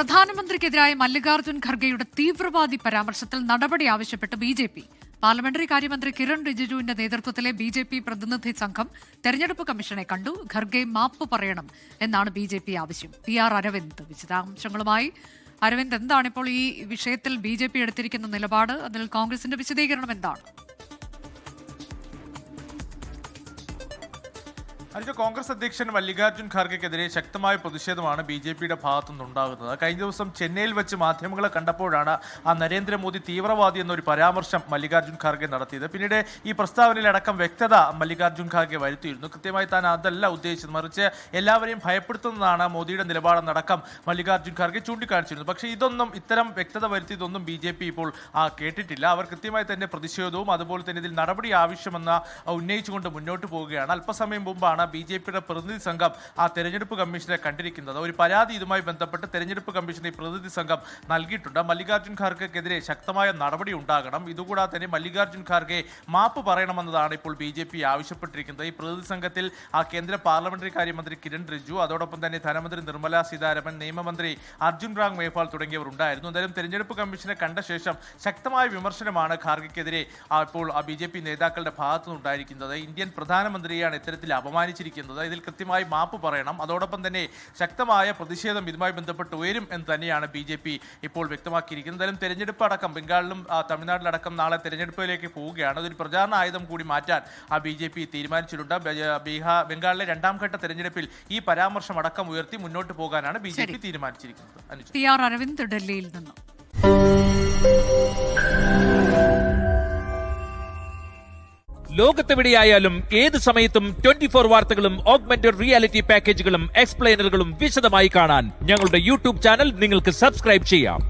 പ്രധാനമന്ത്രിക്കെതിരായ മല്ലികാർജ്ജുൻ ഖർഗെയുടെ തീവ്രവാദി പരാമർശത്തിൽ നടപടി ആവശ്യപ്പെട്ട് ബി.ജെ.പി. പാർലമെന്ററി കാര്യമന്ത്രി കിരൺ റിജിജുവിന്റെ നേതൃത്വത്തിലെ ബി.ജെ.പി. പ്രതിനിധി സംഘം തെരഞ്ഞെടുപ്പ് കമ്മീഷനെ കണ്ടു. ഖർഗെ മാപ്പ് പറയണം എന്നാണ് ബി.ജെ.പി. ആവശ്യം. PR അരവിന്ദ് വിശദാംശങ്ങളുമായി. അരവിന്ദ്, എന്താണ് ഇപ്പോൾ ഈ വിഷയത്തിൽ ബി.ജെ.പി. എടുത്തിരിക്കുന്ന നിലപാട്? അതിൽ കോൺഗ്രസിന്റെ വിശദീകരണം എന്താണ്? കോൺഗ്രസ് അധ്യക്ഷൻ മല്ലികാർജ്ജുൻ ഖാർഗെക്കെതിരെ ശക്തമായ പ്രതിഷേധമാണ് ബി.ജെ.പിയുടെ ഭാഗത്തുനിന്നുണ്ടാകുന്നത്. കഴിഞ്ഞ ദിവസം ചെന്നൈയിൽ വെച്ച് മാധ്യമങ്ങളെ കണ്ടപ്പോഴാണ് നരേന്ദ്രമോദി തീവ്രവാദി എന്നൊരു പരാമർശം മല്ലികാർജ്ജുൻ ഖാർഗെ നടത്തിയത്. പിന്നീട് ഈ പ്രസ്താവനയിലടക്കം വ്യക്തത മല്ലികാർജ്ജുൻ ഖാർഗെ വരുത്തിയിരുന്നു. കൃത്യമായി താൻ അതല്ല ഉദ്ദേശിച്ചത്, മറിച്ച് എല്ലാവരെയും ഭയപ്പെടുത്തുന്നതാണ് മോദിയുടെ നിലപാടെന്നടക്കം മല്ലികാർജ്ജുൻ ഖാർഗെ ചൂണ്ടിക്കാണിച്ചിരുന്നു. പക്ഷേ ഇത്തരം വ്യക്തത വരുത്തിയതൊന്നും ബി.ജെ.പി. ഇപ്പോൾ കേട്ടിട്ടില്ല. അവർ കൃത്യമായി തന്നെ പ്രതിഷേധവും അതുപോലെ തന്നെ ഇതിൽ നടപടി ആവശ്യമെന്ന് ഉന്നയിച്ചുകൊണ്ട് മുന്നോട്ട് പോവുകയാണ്. അല്പസമയം മുമ്പാണ് ബി.ജെ.പിയുടെ പ്രതിനിധി സംഘം തെരഞ്ഞെടുപ്പ് കമ്മീഷനെ കണ്ടിരിക്കുന്നത്. ഒരു പരാതി ഇതുമായി ബന്ധപ്പെട്ട് തെരഞ്ഞെടുപ്പ് കമ്മീഷന് ഈ പ്രതിനിധി സംഘം നൽകിയിട്ടുണ്ട്. മല്ലികാർജ്ജുൻ ഖാർഗെക്കെതിരെ ശക്തമായ നടപടി ഉണ്ടാകണം. ഇതുകൂടാതെ തന്നെ മല്ലികാർജ്ജുൻ ഖാർഗെ മാപ്പ് പറയണമെന്നതാണ് ഇപ്പോൾ ബി.ജെ.പി. ആവശ്യപ്പെട്ടിരിക്കുന്നത്. ഈ പ്രതിനിധി സംഘത്തിൽ കേന്ദ്ര പാർലമെന്ററി കാര്യമന്ത്രി കിരൺ റിജിജു, അതോടൊപ്പം തന്നെ ധനമന്ത്രി നിർമ്മല സീതാരാമൻ, നിയമമന്ത്രി അർജുൻ റാം മേഘ്വാൾ തുടങ്ങിയവർ ഉണ്ടായിരുന്നു. എന്തായാലും തെരഞ്ഞെടുപ്പ് കമ്മീഷനെ കണ്ട ശേഷം ശക്തമായ വിമർശനമാണ് ഖാർഗെക്കെതിരെ ഇപ്പോൾ ബി.ജെ.പി. നേതാക്കളുടെ ഭാഗത്തുനിന്നുണ്ടായിരിക്കുന്നത്. ഇന്ത്യൻ പ്രധാനമന്ത്രിയാണ് ഇത്തരത്തിൽ അപമാനിച്ചിരിക്കുന്നത്. ഇതിൽ കൃത്യമായി മാപ്പ് പറയണം. അതോടൊപ്പം തന്നെ ശക്തമായ പ്രതിഷേധം ഇതുമായി ബന്ധപ്പെട്ട് ഉയരും എന്ന് തന്നെയാണ് ബി.ജെ.പി. ഇപ്പോൾ വ്യക്തമാക്കിയിരിക്കുന്നത്. എന്തായാലും തെരഞ്ഞെടുപ്പ് അടക്കം ബംഗാളിലും തമിഴ്നാട്ടിലടക്കം നാളെ തെരഞ്ഞെടുപ്പിലേക്ക് പോവുകയാണ്. അതൊരു പ്രചാരണ ആയുധം കൂടി മാറ്റാൻ ബി.ജെ.പി. തീരുമാനിച്ചിട്ടുണ്ട്. ബംഗാളിലെ രണ്ടാം ഘട്ട തെരഞ്ഞെടുപ്പിൽ ഈ പരാമർശം അടക്കം ഉയർത്തി മുന്നോട്ട് പോകാനാണ് ബി.ജെ.പി. തീരുമാനിച്ചിരിക്കുന്നത്. PR അരവിന്ദ്, ഡൽഹിയിൽ നിന്നും. ലോകത്തെവിടെയായാലും ഏത് സമയത്തും 24 വാർത്തകളും ഓഗ്മെന്റഡ് റിയാലിറ്റി പാക്കേജുകളും എക്സ്പ്ലെയിനറുകളും വിശദമായി കാണാൻ ഞങ്ങളുടെ യൂട്യൂബ് ചാനൽ നിങ്ങൾക്ക് സബ്സ്ക്രൈബ് ചെയ്യാം.